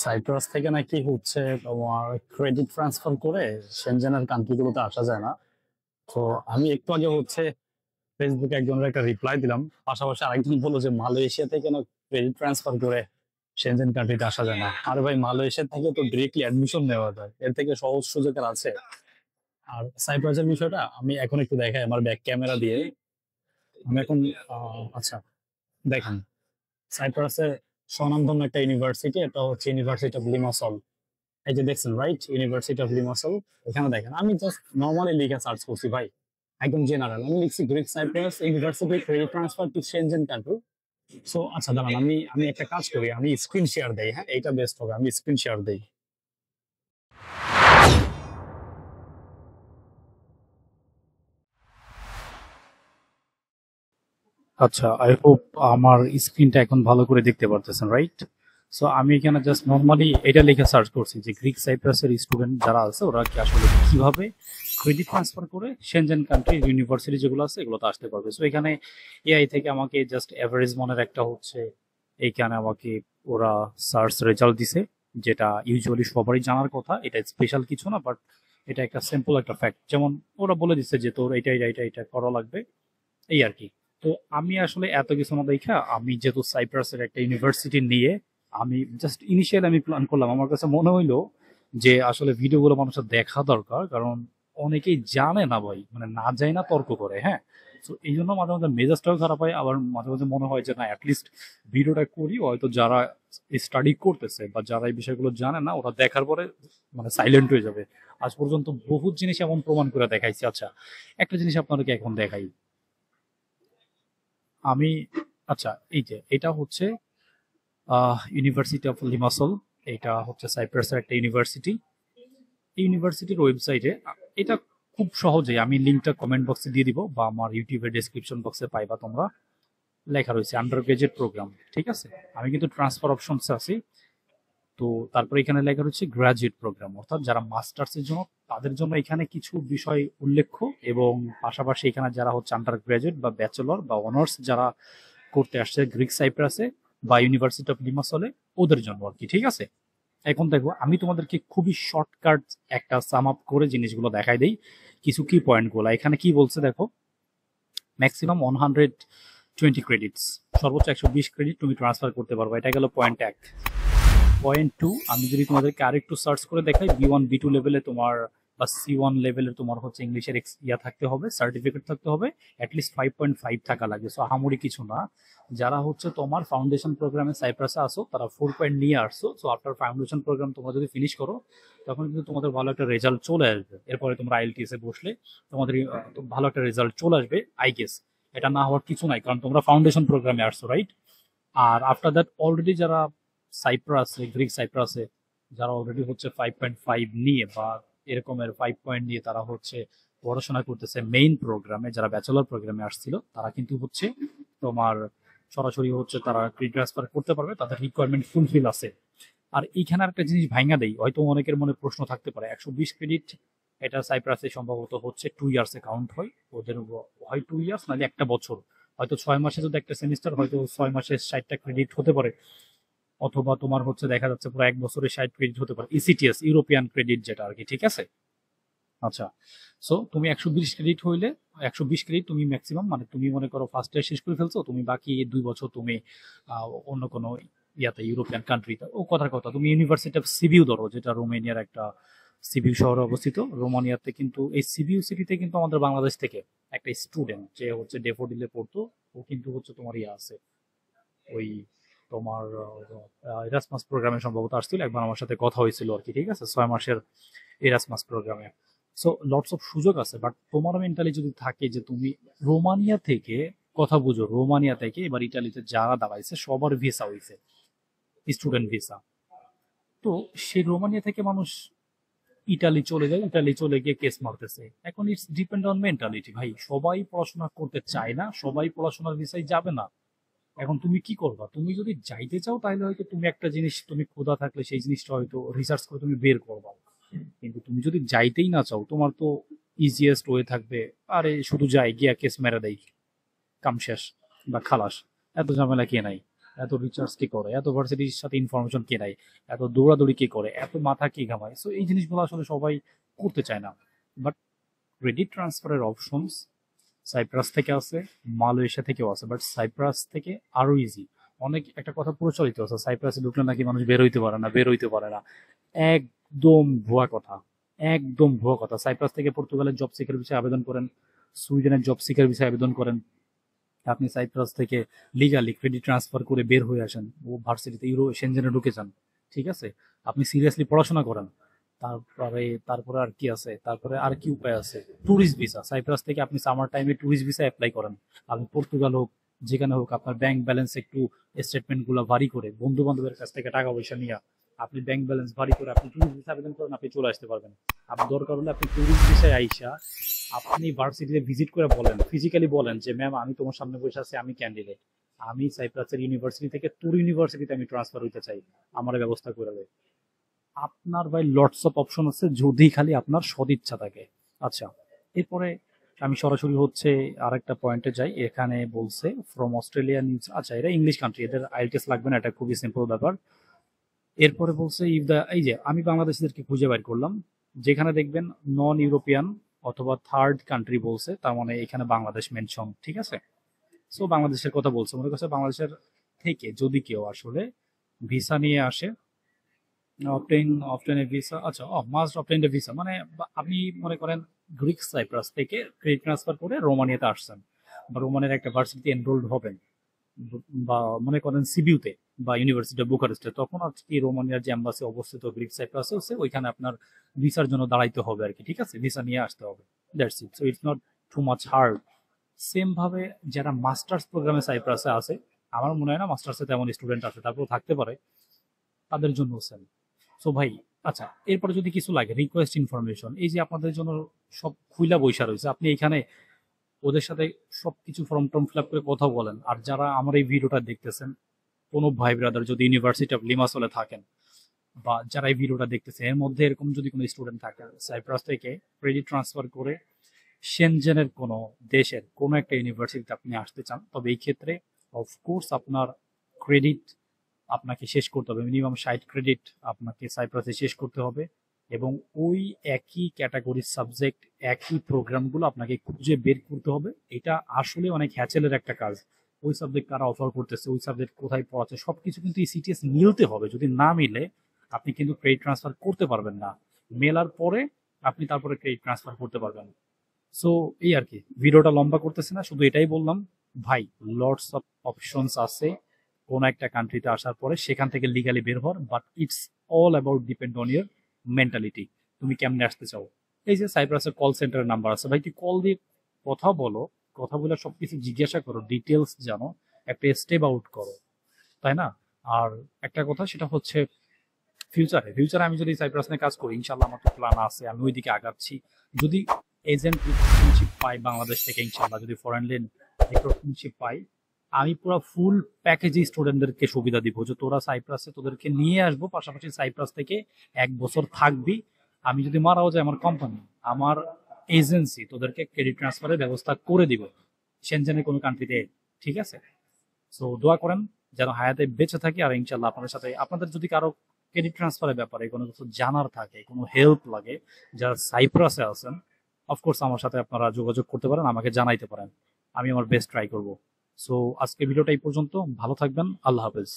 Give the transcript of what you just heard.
Cypress থেকে নাকি হচ্ছে তোমার ক্রেডিট ট্রান্সফার করে সেনজেনের কান্ট্রিগুলোতে আসা যায় না। তো আমি একটু আগে হচ্ছে ফেসবুকে একজনের একটা রিপ্লাই দিলাম, পাশাপাশি আরেকজন বললো যে মালয়েশিয়া থেকে না ক্রেডিট ট্রান্সফার করে সেনজেন কান্ট্রিতে আসা যায় না। আরে ভাই, মালয়েশিয়া থেকে তো ডিরেক্টলি অ্যাডমিশন নেওয়া যায়, এর থেকে সহজ সুযোগ আর আছে? আর সাইপ্রাসের বিষয়টা আমি এখন একটু দেখাই আমার ব্যাক ক্যামেরা দিয়ে। আমি এখন আচ্ছা, দেখেন, সাইপ্রাসের স্বনামধন্য একটা ইউনিভার্সিটি, এটা হচ্ছে ইউনিভার্সিটি অফ লিমাসল। এই যে দেখছেন, রাইট, ইউনিভার্সিটি অফ লিমাসল। এখানে দেখেন, আমি জাস্ট নর্মালি লিখে সার্চ করছি ভাই, একদম জেনারেল আমি লিখছি Greek cypress university credit transfer to Shenzhen country. So আচ্ছা, দাঁড়ান, আমি আমি একটা কাজ করি, আমি স্ক্রিন শেয়ার দেই। হ্যাঁ, এইটা বেস্ট হবে, আমি স্ক্রিন শেয়ার দেই। আচ্ছা, আই হোপ আমার স্ক্রিনটা এখন ভালো করে দেখতে পারতেছেন, রাইট? সো আমি এখানে জাস্ট নর্মালি এটা লিখে সার্চ করছি যে গ্রিক সাইপ্রাসের স্টুডেন্ট যারা আছে ওরা কি আসলে কিভাবে ক্রেডিট ট্রান্সফার করে সেনজেন কান্ট্রি ইউনিভার্সিটি যেগুলো আছে এগুলোতে আসতে পারবে। সো এখানে এআই থেকে আমাকে জাস্ট অ্যাভারেজ মনের একটা হচ্ছে, এইখানে আমাকে ওরা সার্চ রেজাল্ট দিছে, যেটা ইউজুয়ালি সবারই জানার কথা, এটা স্পেশাল কিছু না, বাট এটা একটা সিম্পল একটা ফ্যাক্ট। যেমন ওরা বলে দিচ্ছে যে তোর এটা এটা এটা এটা করা লাগবে, এই আর কি। তো আমি আসলে এত কিছু না দেখা, আমি যেহেতু সাইপ্রাসের একটা ইউনিভার্সিটি নিয়ে আমি জাস্ট ইনিশিয়াল আমি প্ল্যান করলাম, আমার কাছে মনে হইলো যে আসলে ভিডিওগুলো মানুষের দেখা দরকার, কারণ অনেকেই জানে না ভাই, মানে না যায় না তর্ক করে, হ্যাঁ। তো এই জন্য মাঝে মাঝে মেজাজটাও খারাপ হয়, আবার মাঝে মাঝে মনে হয় যে না, অ্যাটলিস্ট ভিডিওটা করি, হয়তো যারা স্টাডি করতেছে বা যারা এই বিষয়গুলো জানে না ওরা দেখার পরে মানে সাইলেন্ট হয়ে যাবে। আজ পর্যন্ত বহু জিনিস এমন প্রমাণ করে দেখাইছি। আচ্ছা, একটা জিনিস আপনাদেরকে এখন দেখাই আমি। আচ্ছা, এই যে এটা হচ্ছে ইউনিভার্সিটি অফ লিমাসল, এটা হচ্ছে সাইপ্রাসের একটা ইউনিভার্সিটি। এই ইউনিভার্সিটির ওয়েবসাইটে এটা খুব সহজেই, আমি লিঙ্কটা কমেন্ট বক্সে দিয়ে দিব বা আমার ইউটিউবের ডেসক্রিপশন বক্সে পাইবা তোমরা, লেখা রয়েছে আন্ডার গ্রাজুয়েট প্রোগ্রাম, ঠিক আছে। আমি কিন্তু ট্রান্সফার অপশনসে আছি। তো তারপরে এখানে লেখা রয়েছে গ্রাজুয়েট প্রোগ্রাম, অর্থাৎ যারা মাস্টার্সের জন্য তাদের জন্য এখানে কিছু বিষয় উল্লেখ্য, এবং পাশাপাশি এখানে যারা হচ্ছে আন্ডার গ্রাজুয়েট বা ব্যাচেলর বা অনার্স যারা করতে আসছে গ্রিক সাইপ্রাসে বা ইউনিভার্সিটি অফ লিমাসলে, ওদের জন্য আর কি, ঠিক আছে। এখন দেখো, আমি তোমাদেরকে খুবই শর্টকাট একটা সাম আপ করে জিনিসগুলো দেখাই দেই, কিছু কি পয়েন্টগুলো। এখানে কি বলছে দেখো, ম্যাক্সিমাম 120 ক্রেডিটস, সর্বোচ্চ 120 ক্রেডিট তুমি ট্রান্সফার করতে পারবে, এটা গেল পয়েন্ট এক। পয়েন্ট টু, আমি যদি তোমাদেরকে আরেকটু সার্চ করে দেখাই, B1 B2 লেভেলে তোমার বা C1 লেভেলের তোমার হচ্ছে ইংলিশের ইয়া থাকতে হবে, সার্টিফিকেট থাকতে হবে, অ্যাটলিস্ট 5.5 থাকা লাগে। সো আহামরি কিছু না। যারা হচ্ছে তোমার ফাউন্ডেশন প্রোগ্রামে সাইপ্রাসে আসো তারা 4 পয়েন্ট নিয়ে আসছো, সো আফটার ফাউন্ডেশন প্রোগ্রাম তোমরা যদি ফিনিশ করো তখন কিন্তু তোমাদের ভালো একটা রেজাল্ট চলে আসবে। এরপরে তোমরা IELTS এ বসলে তোমাদের ভালো একটা রেজাল্ট চলে আসবে, আই গেস। এটা না হওয়ার কিছু নাই, কারণ তোমরা ফাউন্ডেশন প্রোগ্রামে আসছো, রাইট? আর আফটার দ্যাট অলরেডি যারা সাইপ্রাসে, গ্রিক সাইপ্রাসে যারা অলরেডি হচ্ছে 5.5 নিয়ে বা এরকমের 5 পয়েন্ট নিয়ে তারা হচ্ছে পড়াশোনা করতেছে মেইন প্রোগ্রামে, যারা ব্যাচেলর প্রোগ্রামে আসছিল তারা কিন্তু হচ্ছে তোমার সরাসরি হচ্ছে তারা ক্রেডিট ট্রান্সফার করতে পারবে, তাদের রিকোয়ারমেন্ট ফুলফিল আছে। আর এইখানে একটা জিনিস ভাঙা দেই, হয়তো অনেকের মনে প্রশ্ন থাকতে পারে, 120 ক্রেডিট এটা সাইপ্রাসে সম্ভবত হচ্ছে 2 ইয়ার্সে কাউন্ট হয়, ওদের হয় 2 ইয়ার্স নাহলে একটা বছর, হয়তো 6 মাসে যদি একটা সেমিস্টার, হয়তো 6 মাসে 60টা ক্রেডিট হতে পারে, অথবা তোমার হচ্ছে দেখা যাচ্ছে পুরো এক বছরে 60 ক্রেডিট হতে পারে, ECTS ইউরোপিয়ান ক্রেডিট যেটা আর কি, ঠিক আছে। আচ্ছা, সো তুমি 120 ক্রেডিট হইলে 120 ক্রেডিট তুমি ম্যাক্সিমাম, মানে তুমি মনে করো ফার্স্ট ইয়ার শেষ করে ফেলছো, তুমি বাকি 2 বছর তুমি অন্য কোনো ইয়াতে ইউরোপিয়ান কান্ট্রিতে, ও কথার কথা, তুমি ইউনিভার্সিটি অফ সিবিউ ধরো, যেটা রোমানিয়ার একটা সিবিউ শহরে অবস্থিত, রোমানিয়াতে। কিন্তু এই সিবিউ সিটিতে কিন্তু আমাদের বাংলাদেশ থেকে একটা স্টুডেন্ট যে হচ্ছে ডেফোডিলে পড়তো, ও কিন্তু হচ্ছে তোমার ইয়ে আছে, ওই তোমার এরাসমাস প্রোগ্রামে সম্ভবত আসছিল, একবার আমার সাথে কথা হয়েছিল আর কি, ঠিক আছে, 6 মাসের এরাসমাস প্রোগ্রামে। সো লটস অফ সুযোগ আছে, বাট তোমার মেন্টালি যদি থাকে যে তুমি রোমানিয়া থেকে, কথা বুঝো, রোমানিয়া থেকে এবার ইটালিতে যারা দাঁড়াইছে সবার ভিসা হয়েছে স্টুডেন্ট ভিসা, তো সেই রোমানিয়া থেকে মানুষ ইটালি চলে যায়, ইটালি চলে গিয়ে কেস মারতেছে। এখন ইটস ডিপেন্ড অন মেন্টালিটি ভাই, সবাই পড়াশোনা করতে চায় না, সবাই পড়াশোনার ভিসায় যাবে না। এখন তুমি কি করবা, তুমি যদি যাইতে চাও তাহলে হয়তো তুমি একটা জিনিস, তুমি ক্ষুধা থাকলে সেই জিনিসটা হয়তো রিসার্চ করে তুমি বের করবা, কিন্তু তুমি যদি যাইতেই না চাও, তোমার তো ইজিয়েস্ট ওয়ে থাকবে, আরে শুধু যাই গিয়া কেস মেরে দেই, কাম শেষ বা খালাস, এত ঝামেলা কে নাই। এত রিসার্চ কি করে, এত ভার্সিটির সাথে ইনফরমেশন কে নেয়, এত দৌড়াদৌড়ি কে করে, এত মাথা কে ঘামায়। সো এই জিনিসগুলো আসলে সবাই করতে চায় না। বাট ক্রেডিট ট্রান্সফারের অপশনস সাইপ্রাস থেকে আছে, মালয়েশিয়া থেকেও আছে, বাট সাইপ্রাস থেকে আরো ইজি। অনেক একটা কথা প্রচলিত আছে সাইপ্রাসে ঢুকলে নাকি মানুষ বের হইতে পারে না, বের হইতে পারে না। একদম ভুয়া কথা, একদম ভুয়া কথা। সাইপ্রাস থেকে পর্তুগালের জব সিকার বিষয়ে আবেদন করেন, সুইডেনের জব সিকার বিষয়ে আবেদন করেন, আপনি সাইপ্রাস থেকে লিগালি ক্রেডিট ট্রান্সফার করে বের হয়ে আসেন, ও ভার্সিটিতে ইউরো সেনজেনে ঢুকে যান। ঠিক আছে, আপনি সিরিয়াসলি পড়াশোনা করেন। তারপরে আর কি আছে, তারপরে আর কি উপায় আছে? ট্যুরিস্ট ভিসা, সাইপ্রাস থেকে আপনি সামার টাইমে ট্যুরিস্ট ভিসা অ্যাপ্লাই করেন। আপনি পর্তুগাল হোক, যেখানে হোক, আপনার ব্যাংক ব্যালেন্স একটু স্টেটমেন্ট গুলো ভারী করে, বন্ধু বান্ধবের কাছ থেকে টাকা পয়সা নিয়ে আপনি ব্যাংক ব্যালেন্স ভারী করে আপনি ট্যুরিস্ট ভিসা আবেদন করেন, আপনি চলে আসতে পারবেন। আপনি দরকার হলে আপনি ট্যুরিস্ট ভিসায় আইসা আপনি ভার্সিটিতে ভিজিট করে বলেন, ফিজিক্যালি বলেন যে ম্যাম আমি তোমার সামনে বসে আছি, আমি ক্যান্ডিডেট, আমি সাইপ্রাসের ইউনিভার্সিটি থেকে তোর ইউনিভার্সিটিতে আমি ট্রান্সফার হইতে চাই, আমার ব্যবস্থা করে দেয়। আপনার ভাই লটস অফ অপশন আছে যদি খালি আপনার সদিচ্ছা থাকে। আচ্ছা, এরপরে আমি সরাসরি হচ্ছে আরেকটা পয়েন্টে যাই। এখানে বলছে ফ্রম অস্ট্রেলিয়া নিউজ, আচ্ছা এটা ইংলিশ কান্ট্রি, এদের আইএলটিএস লাগবে না, এটা খুবই সিম্পল ব্যাপার। এরপরে বলছে ইফ দা, এই যে আমি বাংলাদেশিদেরকে খুঁজে বের করলাম, যেখানে দেখবেন নন ইউরোপিয়ান অথবা থার্ড কান্ট্রি বলছে, তার মানে এখানে বাংলাদেশ মেনশন। ঠিক আছে, সো বাংলাদেশের কথা বলছে, মনে করছে বাংলাদেশের থেকে যদি কেউ আসলে ভিসা নিয়ে আসে, অবটেন এ ভিসা, আচ্ছা মাস্ট অবটেন এ ভিসা, মানে আপনি মনে করেন গ্রিক সাইপ্রাস থেকে ক্রেডিট ট্রান্সফার করে রোমানিয়াতে আসছেন, বা রোমানিয়ার একটা ভার্সিটিতে এনরোলড হবেন, বা মনে করেন সিবিউতে বা ইউনিভার্সিটি অফ বুকারেস্টে, তখন আর কি রোমানিয়ার যে এম্বাসি অবস্থিত গ্রিক সাইপ্রাসে আছে, ওইখানে আপনার ভিসার জন্য দাঁড়াইতে হবে আর কি। ঠিক আছে, ভিসা নিয়ে আসতে হবে, that's it. So it's not too much hard. Same ভাবে যারা মাস্টার্স প্রোগ্রামে সাইপ্রাসে আছে, আমার মনে হয় না মাস্টার্সে তেমন স্টুডেন্ট আছে, তারপর থাকতে পারে, তাদের জন্য সেম। সো ভাই, আচ্ছা এরপরে যদি কিছু লাগে রিকোয়েস্ট ইনফরমেশন, এই যে আপনাদের জন্য সব খুইলা বৈশা রয়েছে, আপনি এখানে ওদের সাথে সবকিছু ফর্ম টর্ম ফিল আপ করে কথা বলেন। আর যারা আমার এই ভিডিওটা দেখতেছেন, কোনো ভাই ব্রাদার যদি ইউনিভার্সিটি অফ লিমাসলে থাকেন, বা যারা এই ভিডিওটা দেখতেছে এর মধ্যে এরকম যদি কোনো স্টুডেন্ট থাকে সাইপ্রাস থেকে ক্রেডিট ট্রান্সফার করে সেনজেনের কোনো দেশের কোনো একটা ইউনিভার্সিটিতে আপনি আসতে চান, তবে এই ক্ষেত্রে অফকোর্স আপনার ক্রেডিট আপনাকে শেষ করতে হবে, মিনিমাম 60 ক্রেডিট আপনাকে সাইপ্রাসে শেষ করতে হবে। এবং ওই একই ক্যাটাগরির সাবজেক্ট, একই প্রোগ্রামগুলো আপনাকে খুঁজে বের করতে হবে। এটা আসলে অনেক হ্যাচেলের একটা কাজ। ওই সাবজেক্ট কারা অফার করতেছে, ওই সাবজেক্ট কোথায় পড়াচ্ছে, সবকিছু কিন্তু এই সিটিএস মিলতে হবে। যদি না মিলে আপনি কিন্তু ক্রেডিট ট্রান্সফার করতে পারবেন না। মেলার পরে আপনি তারপরে ক্রেডিট ট্রান্সফার করতে পারবেন। সো এই আর কি, ভিডিওটা লম্বা করতেছে না, শুধু এটাই বললাম ভাই, লটস অফ অপশনস আছে কোন একটা কান্ট্রিতে আসার পরে সেখান থেকে লিগালি বের হওয়ার, but it's all about depend on year mentality, তুমি কেমনে আসতে চাও। এই যে সাইপ্রাসের কল সেন্টারের নাম্বার আছে, ভাই তুই কল দিয়ে কথা বলো, কথা বলে সবকিছু জিজ্ঞাসা করো, ডিটেলস জানো, একটা স্টেপ আউট করো, তাই না? আর একটা কথা সেটা হচ্ছে ফিউচারে আমি যদি সাইপ্রাস নিয়ে কাজ করি, ইনশাল্লাহ আমার তো প্ল্যান আছে, আমি ওইদিকে আগাচ্ছি। যদি এজেন্ট রিক্রুটমেন্টশিপ পাই বাংলাদেশ থেকে, ইনশাল্লাহ যদি ফরেন ল্যান্ড রিক্রুটমেন্টশিপ পাই, আমি পুরো ফুল প্যাকেজে স্টুডেন্টদেরকে সুবিধা দিব যে তোরা সাইপ্রাসে তোদেরকে নিয়ে আসবো, পাশাপাশি সাইপ্রাস থেকে 1 বছর থাকবি। আমি যদি মারাও যায়, আমার কোম্পানি, আমার এজেন্সি তোদেরকে ক্রেডিট ট্রান্সফারের ব্যবস্থা করে দিব সেনজেনের কোনো কান্ট্রিতে। ঠিক আছে, সো দোয়া করেন যেন হায়াতে বেঁচে থাকি। আর ইনশাল্লাহ আপনাদের সাথে, আপনাদের যদি কারো ক্রেডিট ট্রান্সফারের ব্যাপারে কোনো কিছু জানার থাকে, কোনো হেল্প লাগে, যারা সাইপ্রাসে আছেন, অফকোর্স আমার সাথে আপনারা যোগাযোগ করতে পারেন, আমাকে জানাইতে পারেন, আমি আমার বেস্ট ট্রাই করব। সো আজকে ভিডিওটা এই পর্যন্ত, ভালো থাকবেন, আল্লাহ হাফেজ।